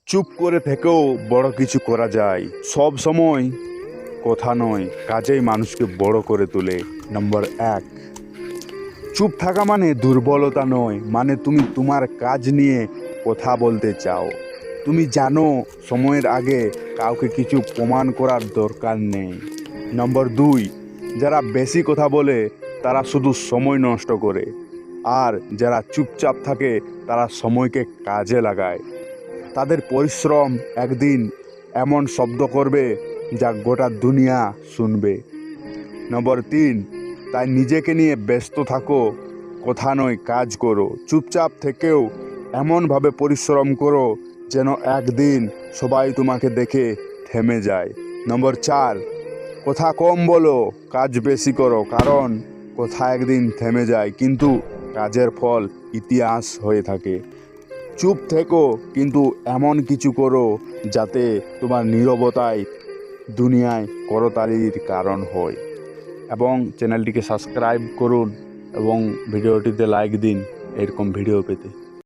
চুপ করে থেকেও বড় কিছু করা যায়। সব সময় কথা নয়, কাজেই মানুষকে বড় করে তোলে। নম্বর 1, চুপ থাকা মানে দুর্বলতা নয়, মানে তুমি তোমার কাজ নিয়ে কথা বলতে চাও। তুমি জানো সময়ের আগে কাউকে কিছু প্রমাণ করার দরকার নেই। নম্বর 2, যারা বেশি কথা বলে তারা শুধু সময় নষ্ট করে, আর যারা চুপচাপ থাকে তারা সময়কে কাজে লাগায়। তাদের পরিশ্রম একদিন এমন শব্দ করবে যা গোটা দুনিয়া শুনবে। নম্বর 3, তাই নিজেকে নিয়ে ব্যস্ত থাকো, কথা নয় কাজ করো। চুপচাপ থেকেও এমনভাবে পরিশ্রম করো যেন একদিন সবাই তোমাকে দেখে থেমে যায়। নম্বর 4, কথা কম বলো, কাজ বেশি করো, কারণ কথা একদিন থেমে যায় কিন্তু কাজের ফল ইতিহাস হয়ে থাকে। চুপ থেকো কিন্তু এমন কিছু করো যাতে তোমার নীরবতাই দুনিয়ায় করতালির কারণ হয়। এবং চ্যানেলটিকে সাবস্ক্রাইব করুন এবং ভিডিওটিতে লাইক দিন এরকম ভিডিও পেতে।